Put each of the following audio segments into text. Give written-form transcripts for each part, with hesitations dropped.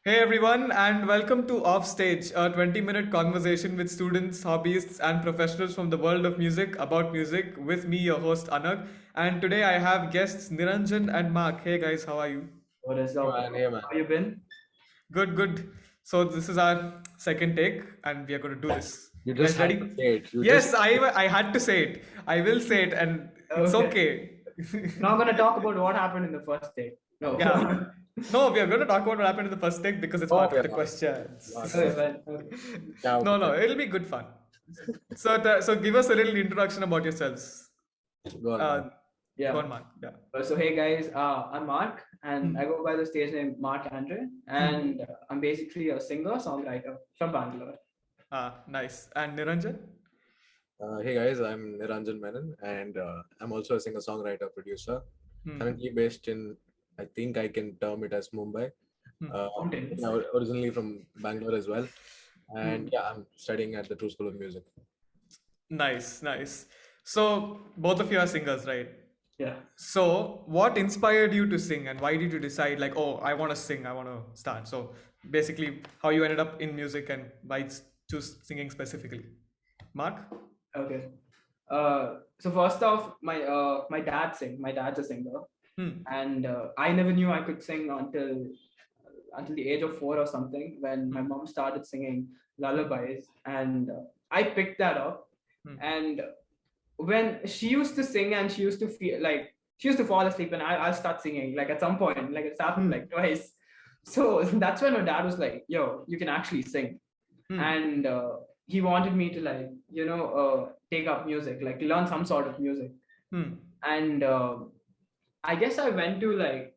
Hey everyone, and welcome to Offstage, a 20-minute conversation with students, hobbyists, and professionals from the world of music about music with me, your host Anagh. And today I have guests Niranjan and Mark. Hey guys, how are you? What is Hey up? man, hey man. How you been? Good, good. So this is our second take, and we are going to do this. You You guys just had ready? to say it. You just Yes, I had to say it. I will say it, and it's Okay. okay. Not gonna talk about what happened in the first take. No. Yeah. No, we are going to talk about what happened in the first take because it's oh part of yeah. the questions. Okay, fine. Okay. Yeah, No, okay. no, it'll be good fun. So give us a little introduction about yourselves. Go on, man. Uh, Go Yeah. on, Mark. Yeah. So hey guys, I'm Mark, and Hmm. I go by the stage name Mark Andre, Hmm. and I'm basically a singer songwriter from Bangalore. Nice. And Niranjan? Hey guys, I'm Niranjan Menon, and I'm also a singer-songwriter producer. Hmm. Currently based in, I think I can term it as Mumbai. Hmm. Mountains. Yeah, originally from Bangalore as well, and Hmm. yeah, I'm studying at the True School of Music. Nice, nice. So both of you are singers, right? Yeah. So what inspired you to sing, and why did you decide like, oh, I want to sing, I want to start? So basically, how you ended up in music and why choose singing specifically. Mark? Okay. So first off, my dad sing. My dad's a singer, Hmm. and I never knew I could sing until the age of 4 or something, when my mom started singing lullabies, and I picked that up. Hmm. And when she used to sing, and she used to feel like she used to fall asleep, and I'll start singing like at some point, like it's happened like twice. So that's when my dad was like, yo, you can actually sing. Hmm. And he wanted me to like take up music, like learn some sort of music. Hmm. And I guess I went to like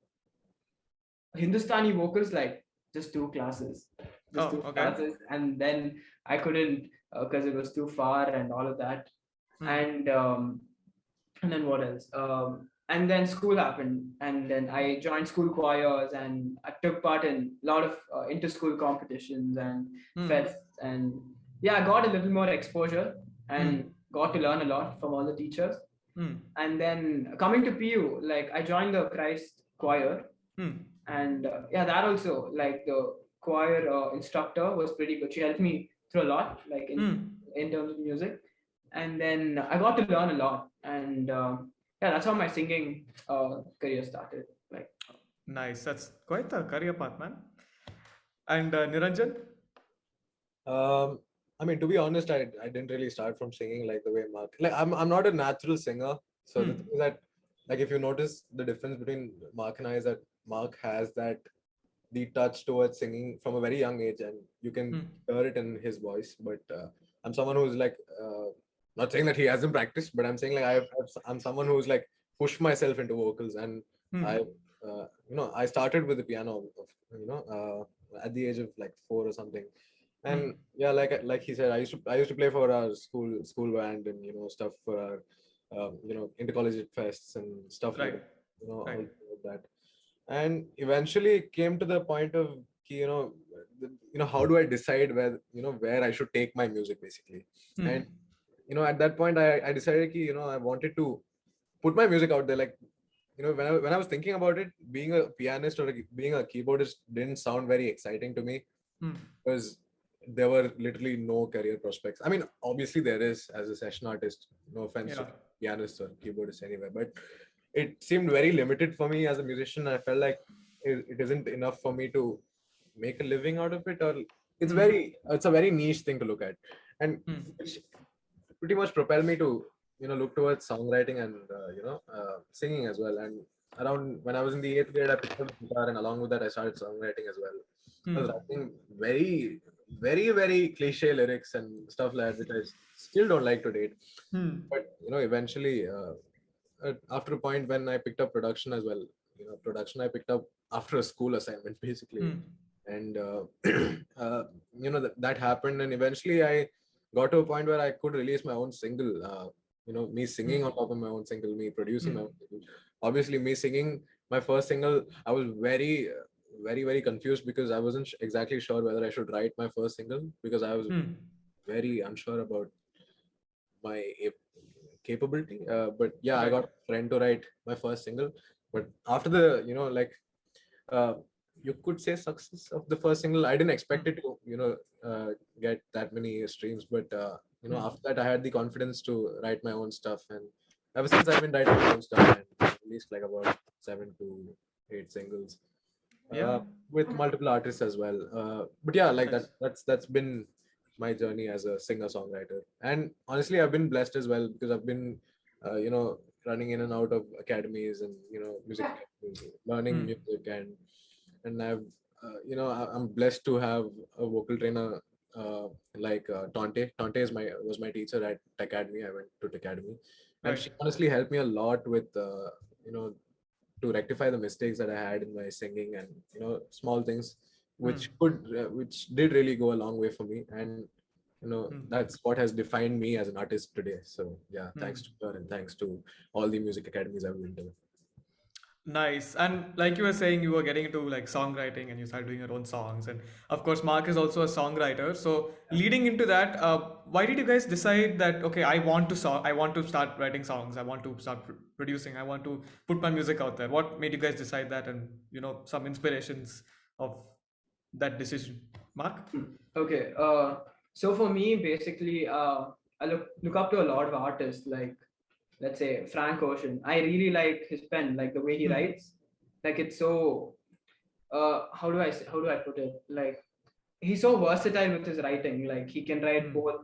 Hindustani vocals, like just two classes, just Oh, two okay. classes, and then I couldn't because it was too far and all of that. Hmm. And then what else? And then school happened, and then I joined school choirs, and I took part in a lot of inter-school competitions and Hmm. fests, and yeah, I got a little more exposure and Hmm. got to learn a lot from all the teachers. Hmm. And then coming to PU, like I joined the Christ choir, Hmm. and yeah, that also, like the choir instructor was pretty good. She helped me through a lot, like Hmm. in terms of music. And then I got to learn a lot, and yeah, that's how my singing career started. Like, Nice. That's quite a career path, man. And Niranjan? I mean, to be honest, I didn't really start from singing like the way Mark. Like, I'm not a natural singer. So the Hmm. thing is that, like, if you notice the difference between Mark and I is that Mark has the touch towards singing from a very young age, and you can Hmm. hear it in his voice. But I'm someone who's like, not saying that he hasn't practiced, but I'm saying like I'm someone who's like pushed myself into vocals, and Hmm. I started with the piano, at the age of like 4 or something. And yeah, like he said, I used to play for our school band, and stuff for our intercollegiate fests and stuff like Right. that, Right. all of that. And eventually it came to the point of how do I decide where I should take my music basically. Hmm. And at that point I decided I wanted to put my music out there. Like, when I was thinking about it, being a pianist or being a keyboardist didn't sound very exciting to me, Hmm. because there were literally no career prospects. I mean, obviously there is as a session artist. No offense Yeah. to pianists or keyboardists anywhere, but it seemed very limited for me as a musician. I felt like it isn't enough for me to make a living out of it, or it's a very niche thing to look at, and Hmm. which pretty much propelled me to look towards songwriting and singing as well. And around when I was in the 8th grade, I picked up guitar, and along with that I started songwriting as well. I was Hmm. writing very, very, very cliche lyrics and stuff like that, which I still don't like to date. Hmm. But eventually, after a point when I picked up production as well, production I picked up after a school assignment basically. Hmm. And that happened, and eventually I got to a point where I could release my own single. Me singing on top of my own single, me producing my own single. Obviously, me singing my first single, I was very, very, very confused, because I wasn't exactly sure whether I should write my first single, because I was Hmm. very unsure about my capability. But yeah, I Right. got a friend to write my first single. But after the, uh, you could say success of the first single. I didn't expect it to, get that many streams, but after that, I had the confidence to write my own stuff, and ever since I've been writing my own stuff and released like about 7 to 8 singles, Yeah. with multiple artists as well. But yeah, like Nice. that's been my journey as a singer songwriter, and honestly, I've been blessed as well because I've been, running in and out of academies and music academies, learning music, and I've I'm blessed to have a vocal trainer like Tante. Tante was my teacher at Academy. I went to Academy, and Right. she honestly helped me a lot with to rectify the mistakes that I had in my singing, and small things which did really go a long way for me, and that's what has defined me as an artist today. So yeah, thanks to her and thanks to all the music academies I've been to. Nice. And like you were saying, you were getting into like songwriting and you started doing your own songs. And of course, Mark is also a songwriter. So leading into that, why did you guys decide that, okay, I want to start writing songs. I want to start producing. I want to put my music out there. What made you guys decide that? And, some inspirations of that decision. Mark? Okay. So for me, basically, I look up to a lot of artists, like, let's say, Frank Ocean. I really like his pen, like the way he writes. Like, it's so how do I put it? Like, he's so versatile with his writing. Like, he can write both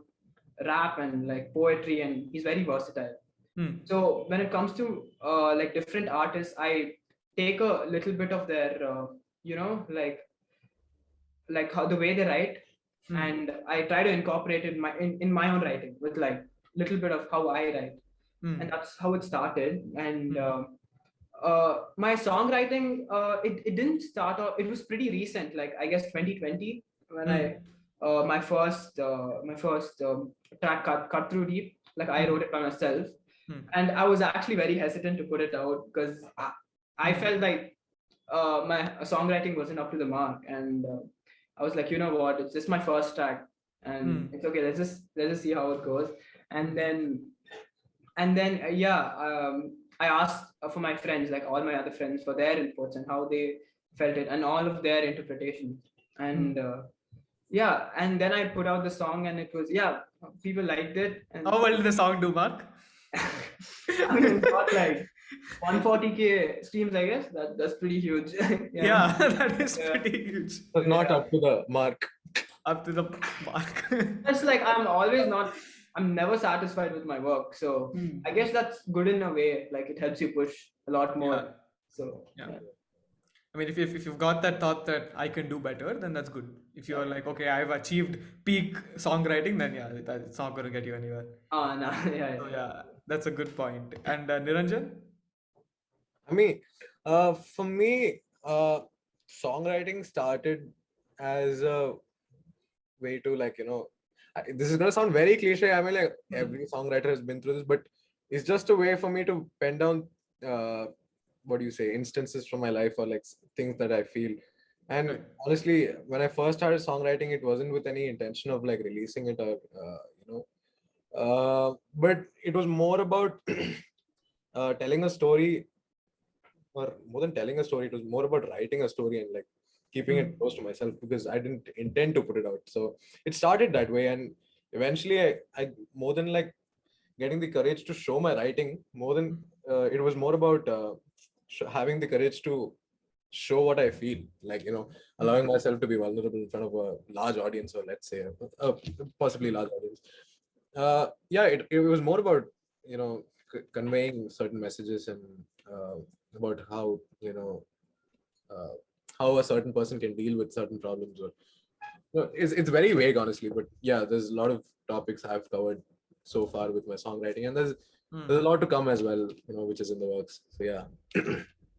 rap and like poetry, and he's very versatile. So when it comes to like different artists, I take a little bit of their like how the way they write, and I try to incorporate it in my own writing with like little bit of how I write, and that's how it started. And my songwriting, it didn't start off. It was pretty recent, like I guess 2020, when I my first track, cut through deep. Like, I wrote it by myself, and I was actually very hesitant to put it out because I felt like my songwriting wasn't up to the mark, and I was like, you know what, it's just my first track, and it's okay. Let's just see how it goes. And then I asked for my friends, like all my other friends, for their inputs and how they felt it and all of their interpretations. And and then I put out the song, and it was, people liked it. And How well did the song do, Mark? I mean, it got like 140K streams, I guess. That's pretty huge. Yeah, that is pretty huge. But not up to the mark. Up to the mark. That's like, I'm never satisfied with my work. So I guess that's good in a way. Like, it helps you push a lot more. Yeah. So Yeah. I mean, if you've got that thought that I can do better, then that's good. If you're like, okay, I've achieved peak songwriting, then it's not going to get you anywhere. no, So yeah, that's a good point. And Niranjan? I mean, for me, songwriting started as a way to, like, this is gonna sound very cliche. I mean, like, every songwriter has been through this, but it's just a way for me to pen down, what do you say, instances from my life, or like things that I feel. And honestly, when I first started songwriting, it wasn't with any intention of like releasing it, or but it was more about telling a story, or more than telling a story, it was more about writing a story and like keeping it close to myself, because I didn't intend to put it out. So it started that way, and eventually I more than like getting the courage to show my writing, more than it was more about having the courage to show what I feel, like, allowing myself to be vulnerable in front of a large audience, or let's say a possibly large audience. It was more about conveying certain messages, and about how how a certain person can deal with certain problems, or it's very vague, honestly. But yeah, there's a lot of topics I've covered so far with my songwriting, and there's a lot to come as well, which is in the works. So yeah.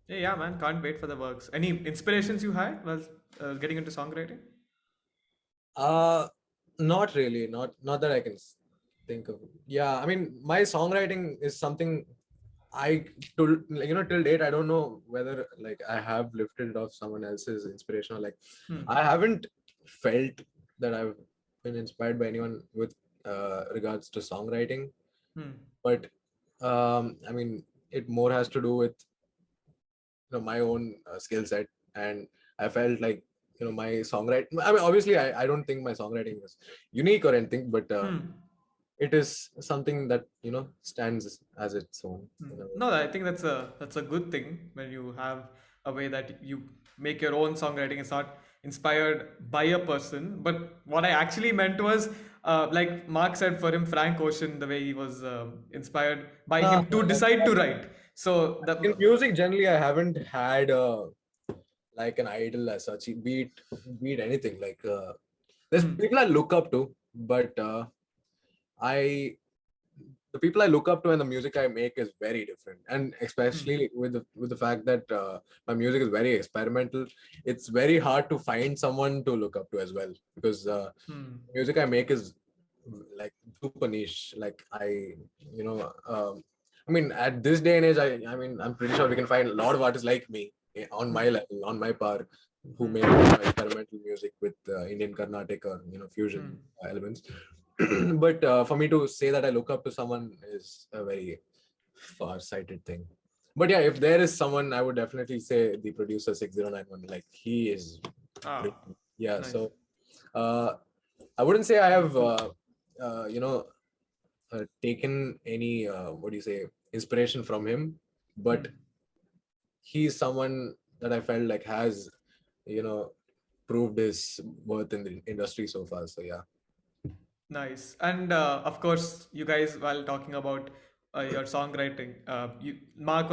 Yeah, man, can't wait for the works. Any inspirations you had while getting into songwriting? Not really, not that I can think of. Yeah, I mean, my songwriting is something till date, I don't know whether like I have lifted it off someone else's inspiration, or like I haven't felt that I've been inspired by anyone with regards to songwriting. But I mean, it more has to do with my own skill set, and I felt like, my songwriting, I mean, obviously I don't think my songwriting is unique or anything, but it is something that, stands as its own. No, I think that's a good thing when you have a way that you make your own songwriting. It's not inspired by a person, but what I actually meant was, like Mark said, for him, Frank Ocean, the way he was inspired by him to decide to write. So In the music, generally, I haven't had like an idol as such, beat anything. Like there's people I look up to, but I the people I look up to and the music I make is very different, and especially with the fact that my music is very experimental, it's very hard to find someone to look up to as well, because music I make is like super niche. Like I mean, at this day and age, I mean, I'm pretty sure we can find a lot of artists like me on my level, on my par, who make experimental music with Indian Carnatic or fusion elements. But for me to say that I look up to someone is a very far-sighted thing. But yeah, if there is someone, I would definitely say the producer 6091. Like, he is yeah. Nice. So I wouldn't say I have taken any what do you say, inspiration from him, but he's someone that I felt like has proved his worth in the industry so far. So yeah. Nice. And of course, you guys, while talking about your songwriting, Mark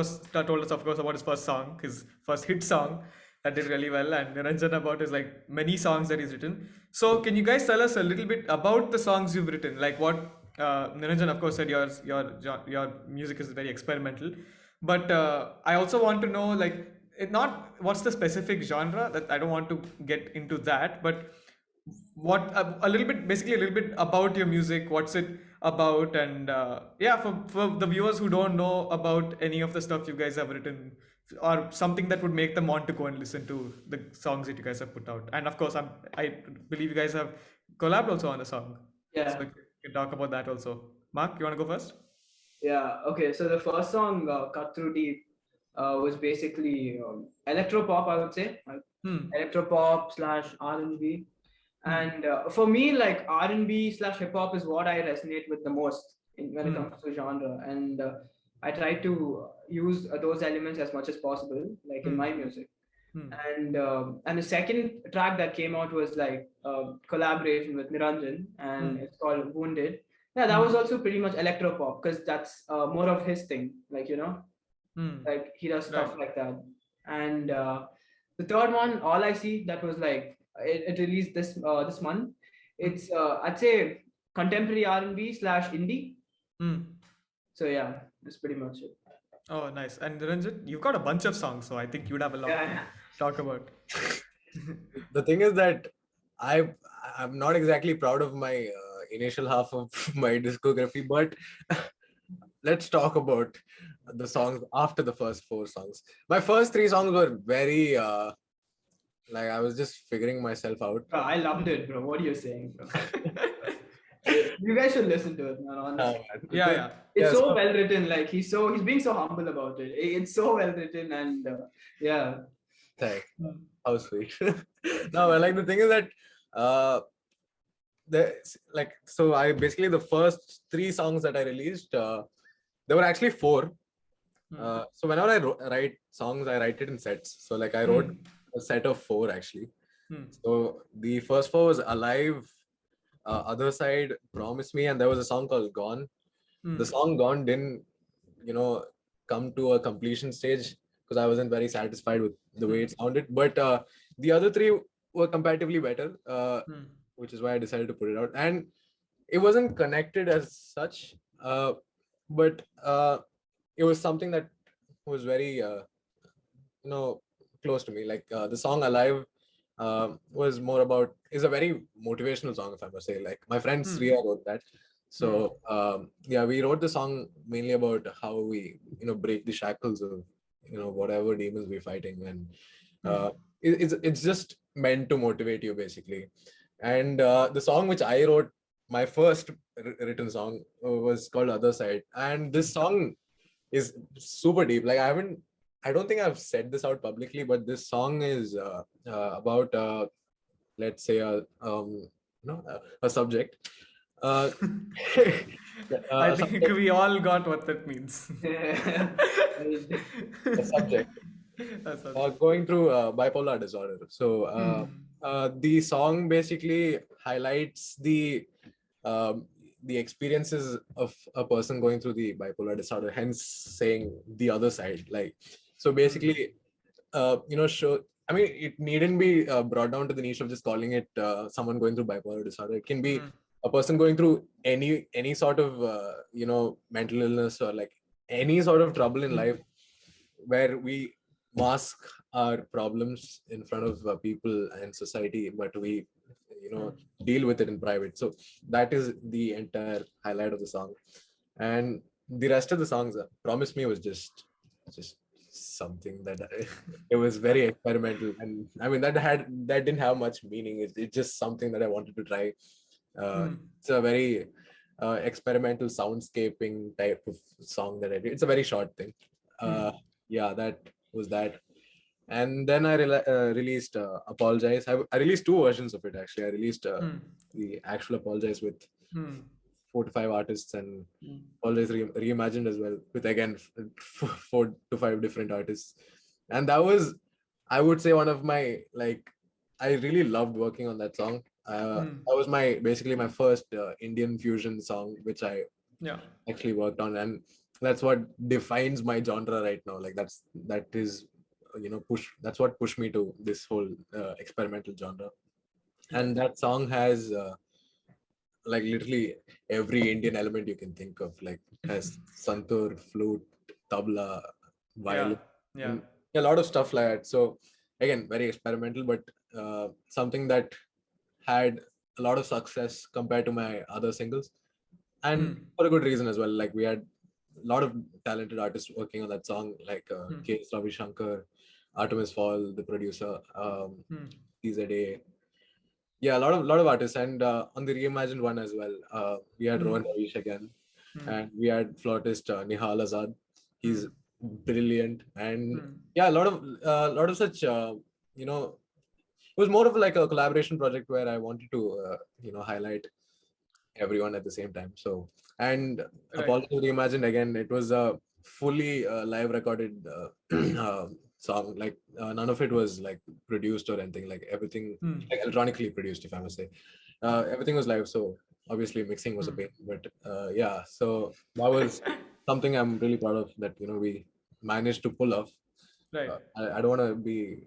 told us, of course, about his first song, his first hit song that did really well, and Niranjan about his like many songs that he's written. So, can you guys tell us a little bit about the songs you've written? Like what Niranjan, of course, said your music is very experimental, but I also want to know, like, not what's the specific genre, that I don't want to get into that, but what a little bit, basically a little bit about your music, what's it about, and yeah, for the viewers who don't know about any of the stuff you guys have written, or something that would make them want to go and listen to the songs that you guys have put out. And of course, I believe you guys have collabed also on a song, Yeah. so we can talk about that also. Mark, you want to go first? Yeah. Okay. So the first song, "Cut Through Deep," was basically electro pop, I would say, electro pop / R&B. And for me, like R&B / hip hop is what I resonate with the most when it comes to genre. And I try to use those elements as much as possible, like in my music. And the second track that came out was like collaboration with Niranjan, and it's called Wounded. Yeah, that was also pretty much electro pop, because that's more of his thing, like like he does stuff like that. And the third one, All I See, that was like it released this month. It's I'd say contemporary R&B / indie. So yeah, that's pretty much it. Oh, nice. And Niranjan, you've got a bunch of songs, so I think you'd have a lot to talk about. The thing is that I'm not exactly proud of my initial half of my discography, but let's talk about the songs after the first 4 songs. My first 3 songs were very like I was just figuring myself out. Bro, I loved it, bro. What are you saying, bro? You guys should listen to it, man. Honestly. Yeah. It's so well written. Like he's being so humble about it. It's so well written, and yeah. Thanks. How sweet. No, like the thing is that so I basically, the first 3 songs that I released, there were actually 4. So whenever I write songs, I write it in sets. So like I wrote a set of 4 actually. So the first 4 was Alive, Other Side, Promise Me, and there was a song called Gone. The song Gone didn't come to a completion stage because I wasn't very satisfied with the way it sounded, but the other 3 were comparatively better, which is why I decided to put it out. And it wasn't connected as such, but it was something that was very close to me. Like the song Alive was more about, is a very motivational song, if I must say. Like my friend Sriya wrote that. So yeah, we wrote the song mainly about how we break the shackles of whatever demons we're fighting, and it's just meant to motivate you basically. And the song which I wrote, my first written song, was called Other Side, and this song is super deep. Like I haven't I don't think I've said this out publicly, but this song is about let's say a subject. Uh, I a think subject, we all got what that means. a subject A subject. going through bipolar disorder. So the song basically highlights the experiences of a person going through the bipolar disorder, hence saying the other side. Like, so basically, show. I mean, it needn't be brought down to the niche of just calling it someone going through bipolar disorder. It can be a person going through any sort of mental illness or like any sort of trouble in life where we mask our problems in front of people and society, but we deal with it in private. So that is the entire highlight of the song. And the rest of the songs, Promise Me was just something that it was very experimental, and I mean that didn't have much meaning. It's just something that I wanted to try. It's a very experimental soundscaping type of song that I did. It's a very short thing. Yeah, that was that. And then I released Apologize. I released two versions of it actually. I released the actual Apologize with 4 to 5 artists, and Apologize reimagined as well with again 4 to 5 different artists. And that was, I would say, one of my I really loved working on that song. That was basically my first Indian fusion song, which I actually worked on, and that's what defines my genre right now. Like that's what pushed me to this whole experimental genre. And that song has like literally every Indian element you can think of. Like it has santur, flute, tabla, violin, a lot of stuff like that. So again, very experimental, but something that had a lot of success compared to my other singles, and for a good reason as well. Like we had a lot of talented artists working on that song, like K. Ravi Shankar, Artemis Fall, the producer, TZA. Yeah, a lot of artists, and on the reimagined one as well, we had Rohan Ravish again, and we had flautist Nihal Azad. He's brilliant, and yeah, a lot of such it was more of like a collaboration project where I wanted to highlight everyone at the same time. So, and Apollo Reimagined again, it was a fully live recorded song. Like none of it was like produced or anything. Like everything like electronically produced, if I must say. Everything was live, so obviously mixing was a pain. But yeah, so that was something I'm really proud of, that we managed to pull off. Right. I don't want to be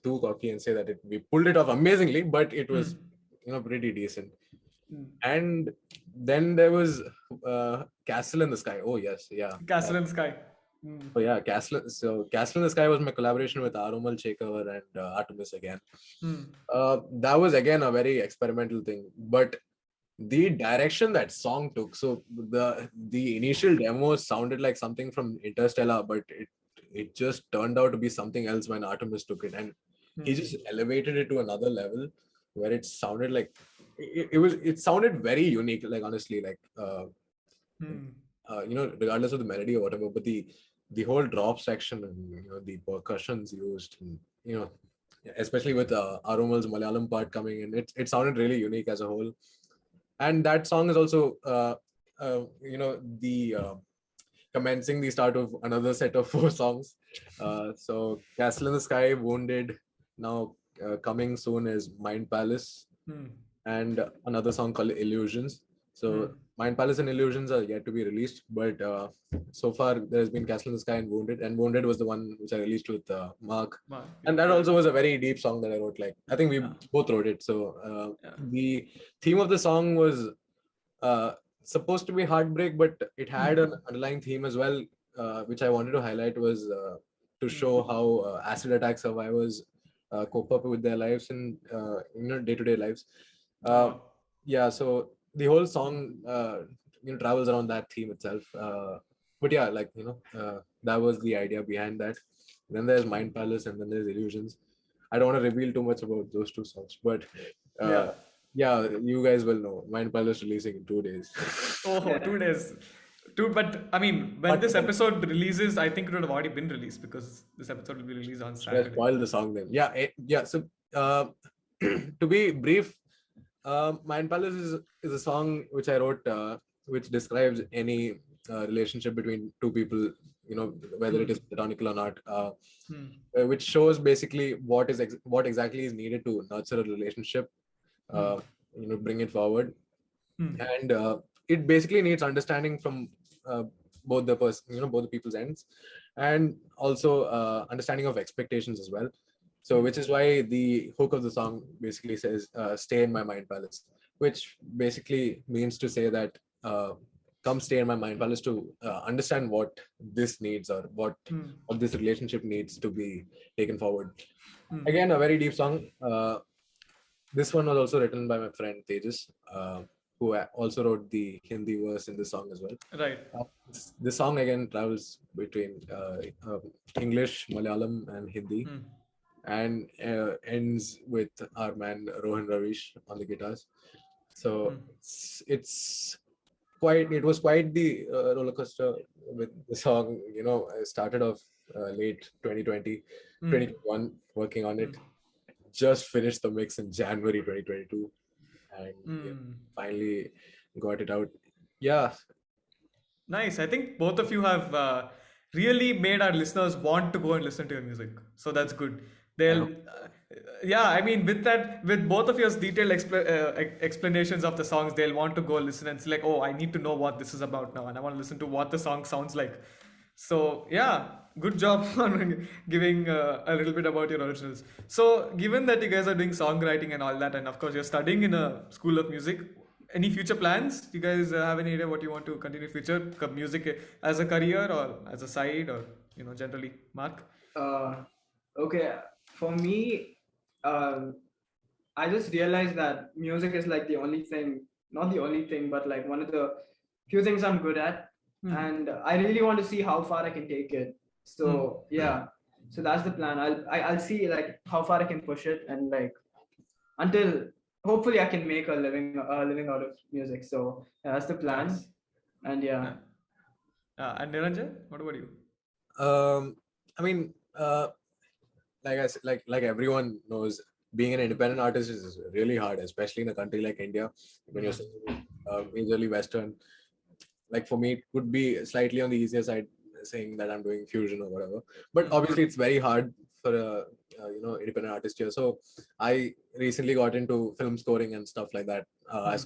too cocky and say that we pulled it off amazingly, but it was pretty decent. And then there was Castle in the Sky. Oh yes, yeah, Castle in the Sky. Oh yeah, Castle in the Sky was my collaboration with Arumal Chekavar and Artemis again. That was again a very experimental thing, but the direction that song took, so the initial demo sounded like something from Interstellar, but it just turned out to be something else when Artemis took it, and he just elevated it to another level where it sounded like it sounded very unique, like honestly, like regardless of the melody or whatever, but the whole drop section and the percussions used, and especially with Arumal's Malayalam part coming in, it sounded really unique as a whole. And that song is also commencing the start of another set of 4 songs. So Castle in the Sky, Wounded, now coming soon is Mind Palace, and another song called Illusions. So Mind Palace and Illusions are yet to be released, but so far there's been Castle in the Sky and Wounded was the one which I released with Marc. And that also was a very deep song that I wrote. Like I think we both wrote it. So the theme of the song was supposed to be heartbreak, but it had an underlying theme as well, which I wanted to highlight, was to show how acid attack survivors cope up with their lives and day-to-day lives. Yeah, so the whole song travels around that theme itself. But yeah, like that was the idea behind that. Then there's Mind Palace, and then there's Illusions. I don't want to reveal too much about those 2 songs, but yeah, you guys will know. Mind Palace releasing in 2 days. Oh, 2 days. Dude, but I mean, when this episode releases, I think it would have already been released because this episode will be released on Should I Saturday. spoil the song then? Yeah. So to be brief, Mind Palace is a song which I wrote, which describes any relationship between two people, whether it is platonical or not, which shows basically what exactly is needed to nurture a relationship, bring it forward, and it basically needs understanding from both the people's ends, and also understanding of expectations as well. So, which is why the hook of the song basically says, stay in my mind palace, which basically means to say that come stay in my mind palace to understand what this needs, or what this relationship needs to be taken forward. Again, a very deep song. This one was also written by my friend Tejas, who also wrote the Hindi verse in the song as well. Right. This song again travels between English, Malayalam, and Hindi. And ends with our man Rohan Ravish on the guitars. So it was quite the roller coaster with the song. I started off late 2020, 2021 working on it. Just finished the mix in January 2022, and finally got it out. Yeah. Nice. I think both of you have really made our listeners want to go and listen to your music. So that's good. They'll, I mean, with both of your detailed explanations of the songs, they'll want to go listen and say like, oh, I need to know what this is about now, and I want to listen to what the song sounds like. So yeah, good job on giving a little bit about your originals. So given that you guys are doing songwriting and all that, and of course you're studying in a school of music, any future plans? Do you guys have any idea what you want to continue future music as a career or as a side, or generally, Mark? Okay. For me, I just realized that music is like the only thing, not the only thing, but like one of the few things I'm good at. And I really want to see how far I can take it. So yeah, so that's the plan. I'll see like how far I can push it, and like until hopefully I can make a living out of music. So yeah, that's the plan. Nice. And yeah. And Niranjan, what about you? I mean, like everyone knows, being an independent artist is really hard, especially in a country like India when you're singing majorly Western. Like for me, it could be slightly on the easier side, saying that I'm doing fusion or whatever. But obviously, it's very hard for a independent artist here. So I recently got into film scoring and stuff like that. I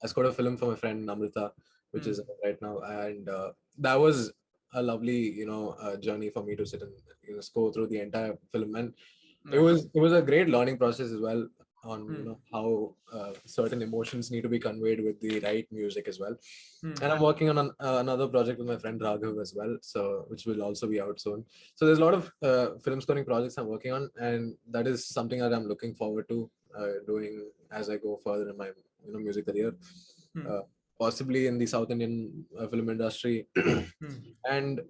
scored a film for my friend Namrita, which is right now, and that was a lovely journey for me to sit and score through the entire film, and it was a great learning process as well on how certain emotions need to be conveyed with the right music as well. And I'm working on another project with my friend Raghav as well, so which will also be out soon. So there's a lot of film scoring projects I'm working on, and that is something that I'm looking forward to doing as I go further in my music career. Possibly in the South Indian film industry. And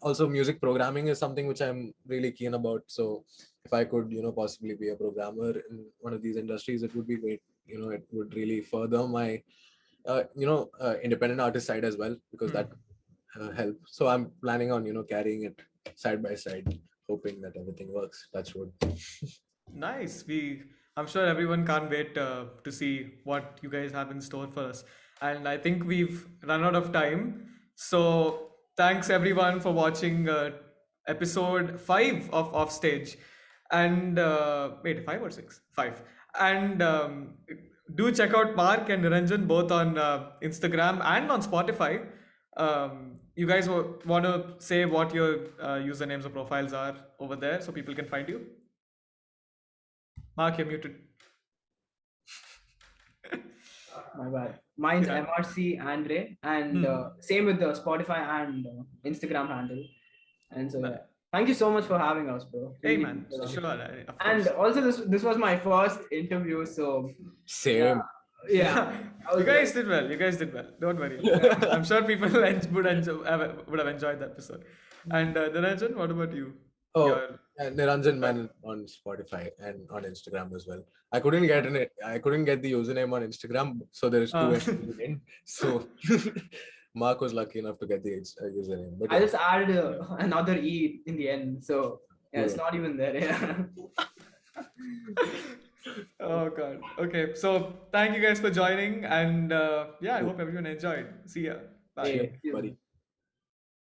also music programming is something which I'm really keen about. So if I could, possibly be a programmer in one of these industries, it would be great. It would really further my, independent artist side as well, because that help. So I'm planning on, carrying it side by side, hoping that everything works. That's what. Nice. I'm sure everyone can't wait to see what you guys have in store for us. And I think we've run out of time. So thanks everyone for watching episode 5 of Offstage. And wait, 5 or 6? 5. And do check out Mark and Niranjan both on Instagram and on Spotify. You guys want to say what your usernames or profiles are over there so people can find you? Mark, you're muted. My bad. Mine's MRC Andre, and same with the Spotify and Instagram handle. And so thank you so much for having us, bro. Hey man, sure. And also this was my first interview, so same. Yeah. You guys did well. Don't worry. I'm sure people would have enjoyed the episode. And Niranjan, what about you? Niranjan Menon on Spotify and on Instagram as well. I couldn't get the username on Instagram, so there is 2 in. So Mark was lucky enough to get the username. But I yeah. just added another E in the end, so yeah, it's Yeah. not even there. Yeah. Oh God. Okay. So thank you guys for joining, and yeah, I hope everyone enjoyed. See ya. Bye. See ya, Hey, buddy.